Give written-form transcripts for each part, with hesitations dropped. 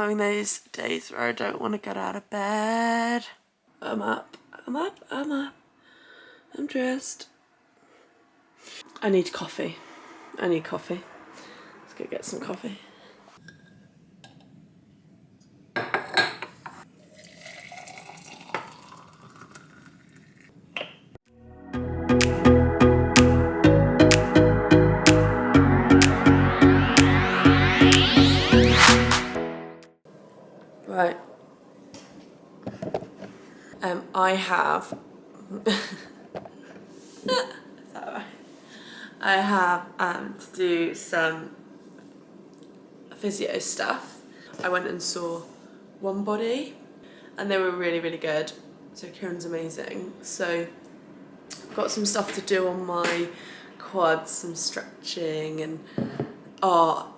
having those days where I don't want to get out of bed. I'm up. I'm dressed. I need coffee. Let's go get some coffee. Right. I have is that right? I have to do some physio stuff. I went and saw One Body and they were really, really good. So Kieran's amazing. So I've got some stuff to do on my quads, some stretching, and I'll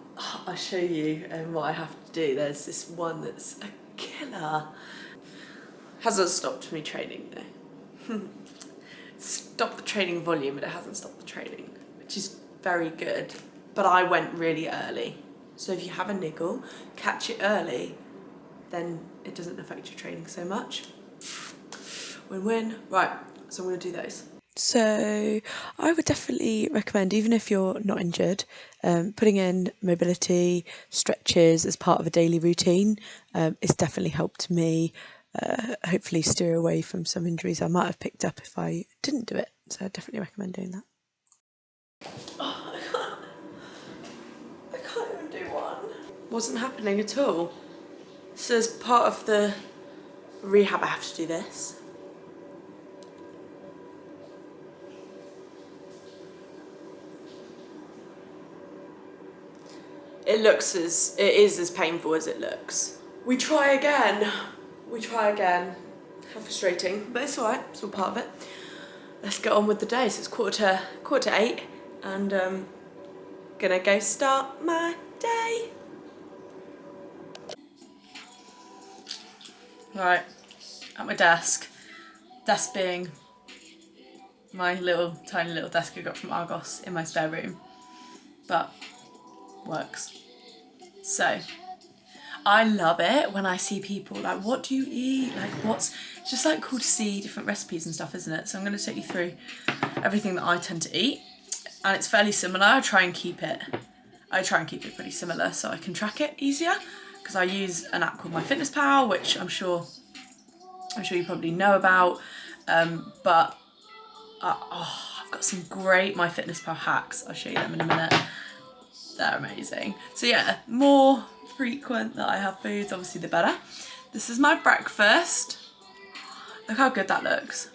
show you what I have to do. There's this one that's a killer. Hasn't stopped me training though. Stopped the training volume, but it hasn't stopped the training, which is very good. But I went really early. So if you have a niggle, catch it early, then it doesn't affect your training so much. Win-win. Right, so I'm gonna do those. So I would definitely recommend, even if you're not injured, putting in mobility stretches as part of a daily routine. It's definitely helped me hopefully steer away from some injuries I might have picked up if I didn't do it. So I definitely recommend doing that. Oh, I can't even do one. Wasn't happening at all. So as part of the rehab I have to do this. It is as painful as it looks. We try again. How frustrating, but it's alright, it's all part of it. Let's get on with the day. So it's quarter to 8 and gonna go start my day. Right, at my desk. Desk being my tiny little desk I got from Argos in my spare room, but works. So I love it when I see people like, what do you eat? Like it's just like cool to see different recipes and stuff, isn't it? So I'm going to take you through everything that I tend to eat, and it's fairly similar. I try and keep it pretty similar so I can track it easier, because I use an app called MyFitnessPal, which I'm sure you probably know about, but I've got some great MyFitnessPal hacks. I'll show you them in a minute. They're amazing. So yeah, more frequent that I have foods, obviously the better. This is my breakfast. Look how good that looks.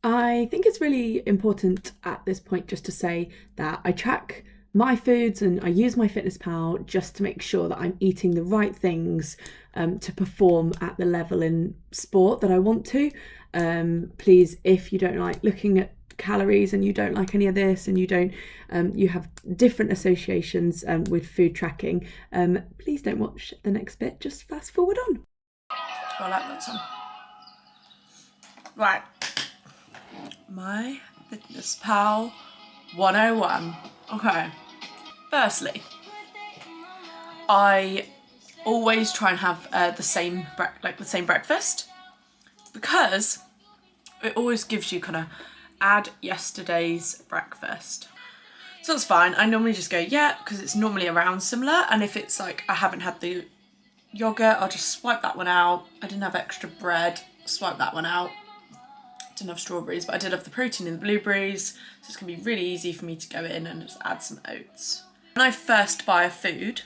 I think it's really important at this point just to say that I track my foods and I use MyFitnessPal just to make sure that I'm eating the right things to perform at the level in sport that I want to. Please, if you don't like looking at calories and you don't like any of this and you have different associations with food tracking, please don't watch the next bit, just fast forward on. I like that song. Right, MyFitnessPal 101. Okay, firstly, I always try and have the same breakfast, because it always gives you kind of add yesterday's breakfast. So that's fine. I normally just go, yeah, because it's normally around similar. And if it's like I haven't had the yogurt, I'll just swipe that one out. I didn't have extra bread, swipe that one out. Didn't have strawberries, but I did have the protein in the blueberries. So it's gonna be really easy for me to go in and just add some oats. When I first buy a food,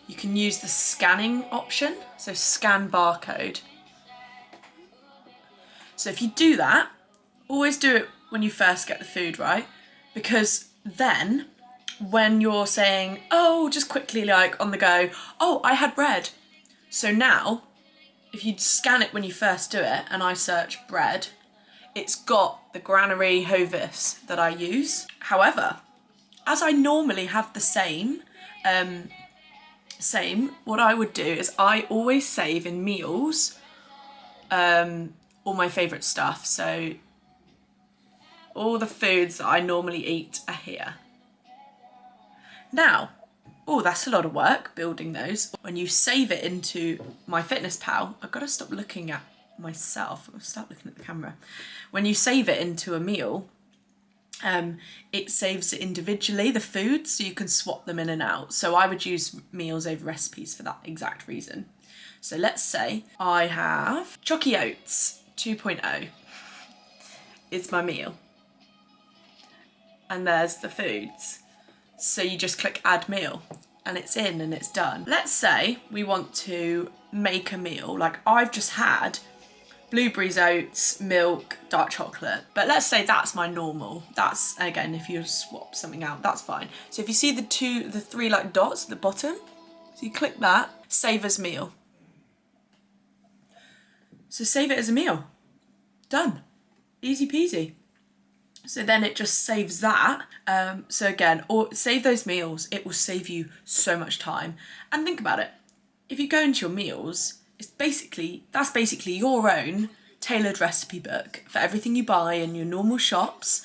you can use the scanning option. So scan barcode. So if you do that, always do it when you first get the food, right? Because then when you're saying, oh, just quickly, like on the go, oh, I had bread. So now, if you scan it when you first do it, and I search bread, it's got the granary Hovis that I use. However, as I normally have the same, what I would do is I always save in meals all my favourite stuff. So all the foods that I normally eat are here. Now, Oh, that's a lot of work building those. When you save it into MyFitnessPal, I've got to stop looking at myself. I'll start looking at the camera. When you save it into a meal, it saves it individually, the food, so you can swap them in and out. So I would use meals over recipes for that exact reason. So let's say I have Chocky Oats 2.0 is my meal. And there's the foods. So you just click add meal and it's in and it's done. Let's say we want to make a meal, like I've just had blueberries, oats, milk, dark chocolate. But let's say that's my normal. That's, again, if you swap something out, that's fine. So if you see the three like dots at the bottom, so you click that, save as meal. So save it as a meal. Done. Easy peasy. So then it just saves that. So again, or save those meals. It will save you so much time. And think about it. If you go into your meals, that's basically your own tailored recipe book for everything you buy in your normal shops,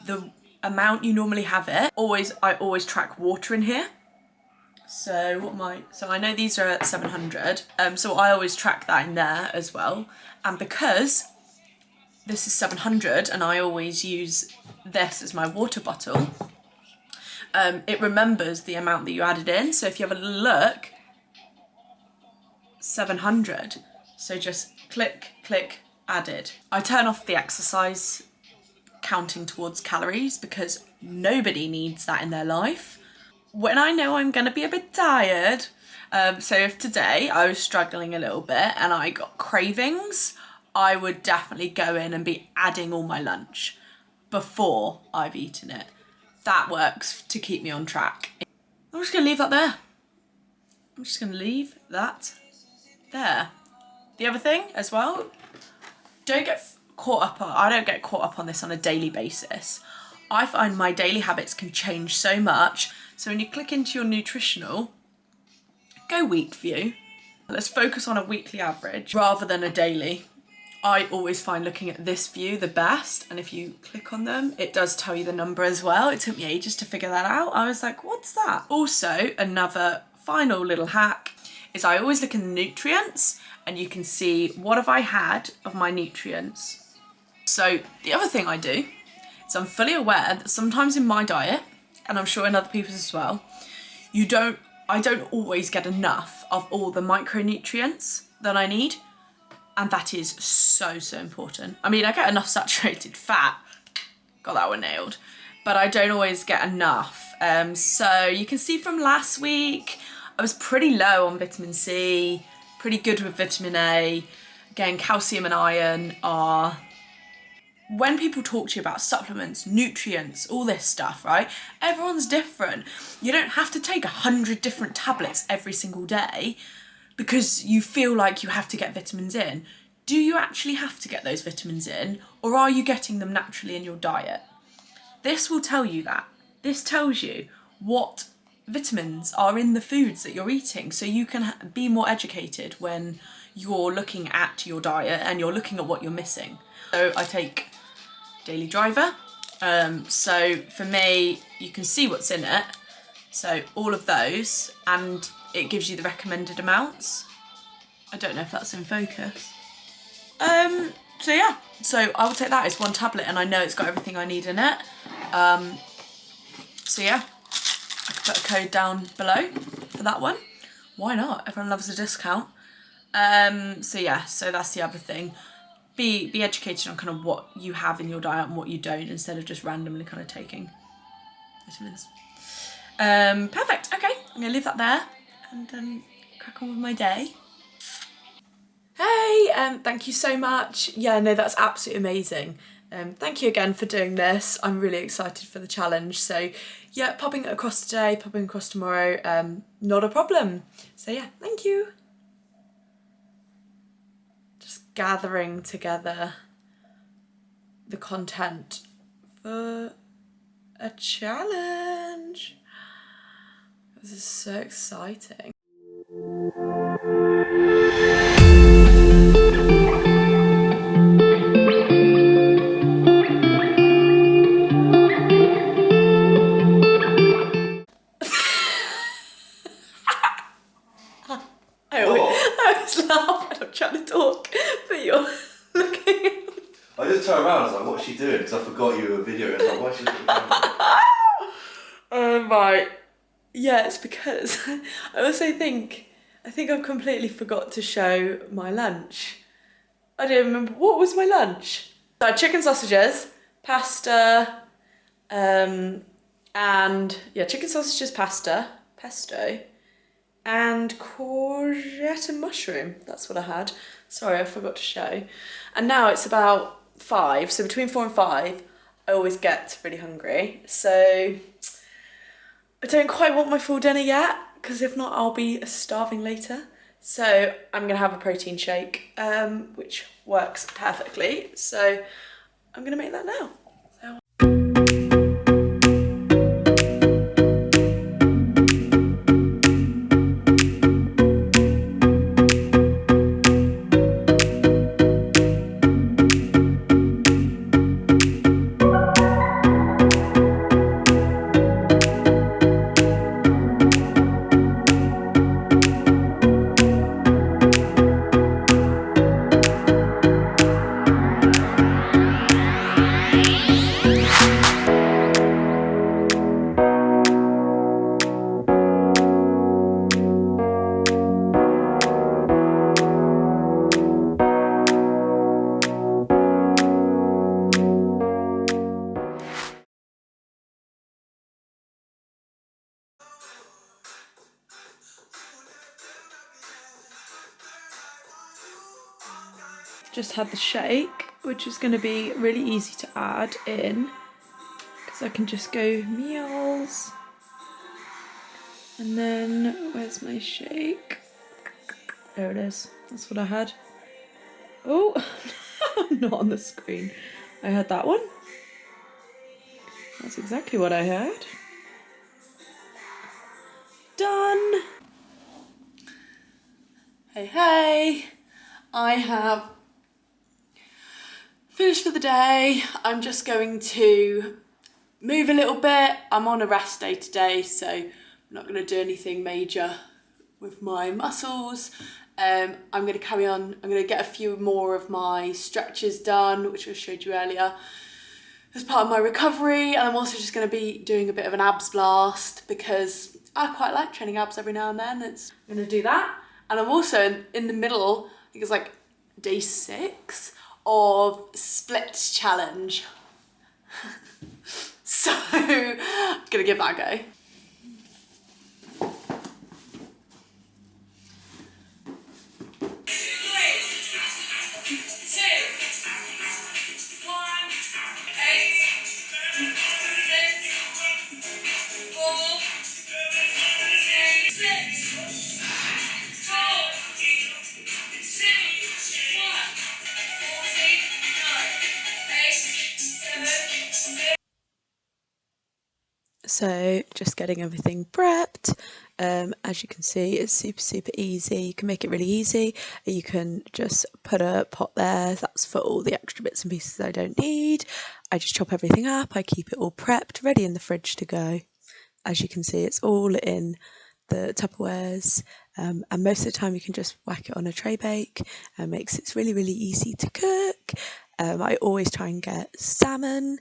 the amount you normally have it. I always track water in here. So I know these are at 700. So I always track that in there as well. And because this is 700 and I always use this as my water bottle, it remembers the amount that you added in. So if you have a look, 700. So just click, added. I turn off the exercise counting towards calories because nobody needs that in their life. When I know I'm gonna be a bit tired, so if today I was struggling a little bit and I got cravings, I would definitely go in and be adding all my lunch before I've eaten it. That works to keep me on track. I'm just gonna leave that there. I'm just gonna leave that there. The other thing as well, I don't get caught up on this on a daily basis. I find my daily habits can change so much. So when you click into your nutritional, go week view. Let's focus on a weekly average rather than a daily. I always find looking at this view the best, and if you click on them, it does tell you the number as well. It took me ages to figure that out. I was like, what's that? Also, another final little hack is I always look in the nutrients and you can see what have I had of my nutrients. So the other thing I do is I'm fully aware that sometimes in my diet, and I'm sure in other people's as well, I don't always get enough of all the micronutrients that I need. And that is so, so important. I mean, I get enough saturated fat, got that one nailed, but I don't always get enough. So you can see from last week, I was pretty low on vitamin C, pretty good with vitamin A. Again, calcium and iron are, when people talk to you about supplements, nutrients, all this stuff, right? Everyone's different. You don't have to take 100 different tablets every single day because you feel like you have to get vitamins in. Do you actually have to get those vitamins in, or are you getting them naturally in your diet? This will tell you that. This tells you what vitamins are in the foods that you're eating, so you can be more educated when you're looking at your diet and you're looking at what you're missing. So I take Daily Driver. So for me, you can see what's in it. So all of those, and it gives you the recommended amounts. I don't know if that's in focus. So yeah, so I will take that as one tablet and I know it's got everything I need in it. So yeah, I could put a code down below for that one. Why not? Everyone loves a discount. So yeah, so that's the other thing. Be educated on kind of what you have in your diet and what you don't, instead of just randomly kind of taking vitamins. Perfect, okay, I'm gonna leave that there and crack on with my day. Hey, thank you so much. Yeah, no, that's absolutely amazing. Thank you again for doing this. I'm really excited for the challenge. So yeah, popping it across today, popping across tomorrow, not a problem. So yeah, thank you. Just gathering together the content for a challenge. This is so exciting. doing because I forgot you were videoing. I was like, why is she looking at the camera? Right. Yeah, it's because I also think I've completely forgot to show my lunch. I don't remember what was my lunch. So I had chicken sausages, pasta, and yeah, chicken sausages, pasta, pesto, and courgette and mushroom. That's what I had. Sorry, I forgot to show. And now it's about 5, so between 4 and 5, I always get really hungry. So I don't quite want my full dinner yet, because if not, I'll be starving later. So I'm gonna have a protein shake, which works perfectly. So I'm gonna make that now. Just had the shake, which is going to be really easy to add in because I can just go meals, and then where's my shake? There it is. That's what I had. Oh, not on the screen. I had that one. That's exactly what I had. Done. Hey, I have finished for the day. I'm just going to move a little bit. I'm on a rest day today, so I'm not going to do anything major with my muscles. I'm going to carry on. I'm going to get a few more of my stretches done, which I showed you earlier, as part of my recovery. And I'm also just going to be doing a bit of an abs blast because I quite like training abs every now and then. I'm going to do that. And I'm also in the middle, I think it's like day 6 of splits challenge. So I'm gonna give that a go. So just getting everything prepped. As you can see, it's super easy. You can make it really easy. You can just put a pot there. That's for all the extra bits and pieces I don't need. I just chop everything up. I keep it all prepped, ready in the fridge to go. As you can see, it's all in the Tupperwares, and most of the time you can just whack it on a tray bake, and makes it really easy to cook. I always try and get salmon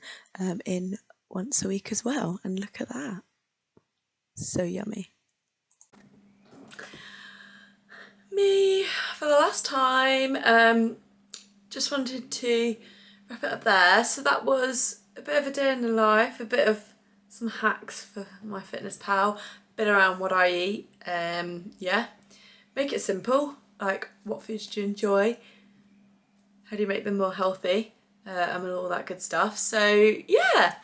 in once a week as well, and look at that, so yummy. Me for the last time. Just wanted to wrap it up there. So that was a bit of a day in the life, a bit of some hacks for my fitness pal, bit around what I eat. Yeah, make it simple, like what foods do you enjoy, how do you make them more healthy, and all that good stuff. So yeah,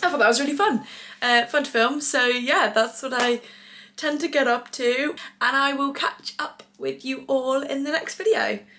I thought that was really fun to film. So yeah, that's what I tend to get up to, and I will catch up with you all in the next video.